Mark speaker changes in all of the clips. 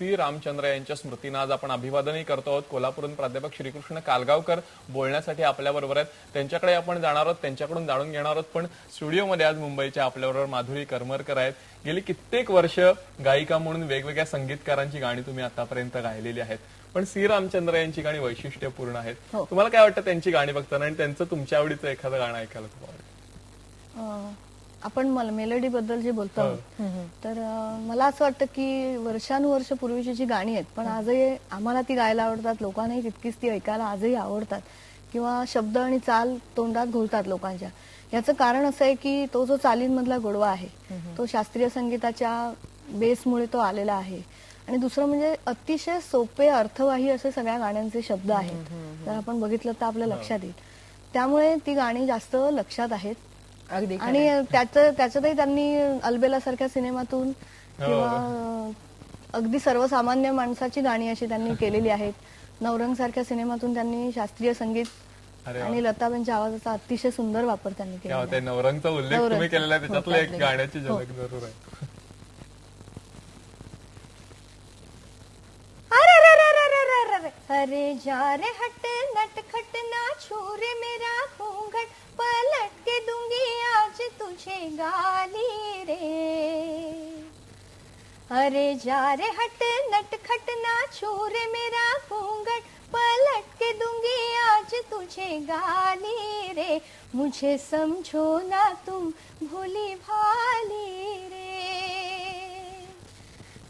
Speaker 1: C Ramchandra यांच्या स्मृतीनं आज आपण अभिवादनही करतो आहोत. कोल्हापूरहून प्राध्यापक श्रीकृष्ण कालगावकर बोलण्यासाठी आपल्या बरोबर आहेत. त्यांच्याकडे आपण जाणार आहोत, त्यांच्याकडून जाणून घेणार आहोत. पण स्टुडिओमध्ये आज मुंबईच्या आपल्याबरोबर माधुरी करमरकर आहेत. गेली कित्येक वर्ष गायिका म्हणून वेगवेगळ्या संगीतकारांची गाणी तुम्ही आतापर्यंत गायलेली आहेत. पण सी रामचंद्र यांची गाणी वैशिष्ट्यपूर्ण आहेत. तुम्हाला काय वाटतं त्यांची गाणी बघताना आणि त्यांचं तुमच्या आवडीचं एखादं गाणं ऐकायला खूप आवडेल?
Speaker 2: आपण मेलोडी बद्दल जे बोलतो तर मला असं वाटतं की वर्षानुवर्ष पूर्वीची जी गाणी आहेत पण आजही आम्हाला ती गायला आवडतात, लोकांनाही तितकीच ती ऐकायला आजही आवडतात किंवा शब्द आणि चाल तोंडात घोळतात लोकांच्या. याचं कारण असं आहे की तो जो चालींमधला गोडवा आहे तो शास्त्रीय संगीताच्या बेसमुळे तो आलेला आहे. आणि दुसरं म्हणजे अतिशय सोपे अर्थवाही असे सगळ्या गाण्यांचे शब्द आहेत. जर आपण बघितलं तर आपल्या लक्षात येईल. त्यामुळे ती गाणी जास्त लक्षात आहेत. आणि त्याच्यातही त्यांनी अलबेला सारख्या सिनेमातून किंवा अगदी सर्वसामान्य माणसाची गाणी अशी त्यांनी केलेली आहेत. नवरंग सारख्या सिनेमातून त्यांनी शास्त्रीय संगीत आणि लताबाईंच्या आवाजाचा अतिशय सुंदर वापर त्यांनी केला.
Speaker 1: नवरंगचा उल्लेख तुम्ही केलेला आहे, त्याच्यातलं एक गाण्याची झलक जरूर आहे.
Speaker 2: अरे जा रे हट नटखट ना छोरे मेरा घूंघट पलट के दूंगी आज तुझे गाली रे. अरे जा रे हट नटखट ना छोरे मेरा घूंघट पलट के दूंगी आज तुझे गाली रे. मुझे समझो ना तुम भोली भाली रे.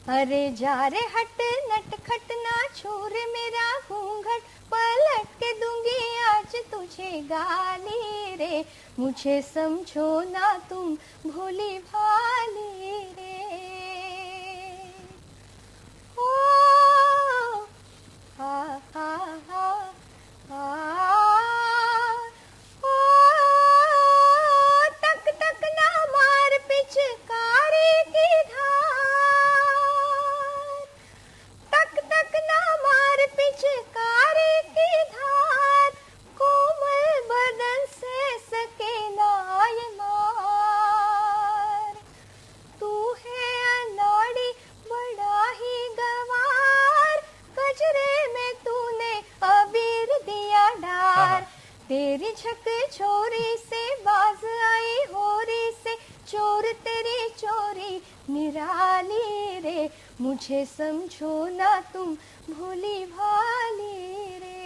Speaker 2: अरे जा रे हट नटखट ना छोर मेरा घूंघट पलट के दूंगी आज तुझे गाली रे. मुझे समझो ना तुम भोली भाली रे. ओ हा हा हा तक तक ना मार पिचकारी की पिचकारी की धार कोमल बदन से सके नाय मार. तू है अनाड़ी बड़ा ही गवार कजरे में तूने अबीर दिया डार. तेरी झक छोरी से बाज आई होरी से चोर तेरी चोरी निराली रे. मुझे समझो ना तुम भोली भाली रे.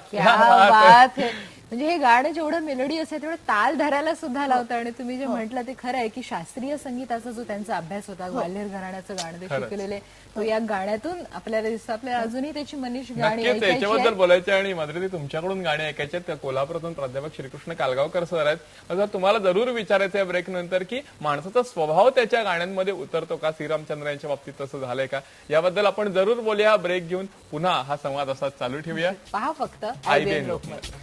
Speaker 3: क्या बात है. म्हणजे हे गाणं जेवढं मेलोडी असेल तेवढं ताल धरायला सुद्धा लावतं. आणि तुम्ही जे म्हटलं ते खरं आहे की शास्त्रीय संगीताचा जो त्यांचा अभ्यास होता, ग्वाल्हेर घराण्याचं गाणं ते शिकलेले, तो या गाण्यातून आपल्याला दिसतं. आपल्याला अजूनही त्याची मनीष गाणी
Speaker 1: त्याच्याबद्दल बोलायचे आणि माधुरी तुमच्याकडून गाणी ऐकायचे. त्या कोल्हापुरातून प्राध्यापक श्रीकृष्ण कालगावकर सर आहेत. तुम्हाला जरूर विचारायचं आहे ब्रेक नंतर की माणसाचा स्वभाव त्याच्या गाण्यांमध्ये उतरतो का? श्रीरामचंद्र यांच्या बाबतीत तसं झालंय का? याबद्दल आपण जरूर बोलूया. ब्रेक घेऊन पुन्हा हा संवाद असा चालू ठेवूया.
Speaker 3: पहा फक्त
Speaker 1: IBN लोकमत.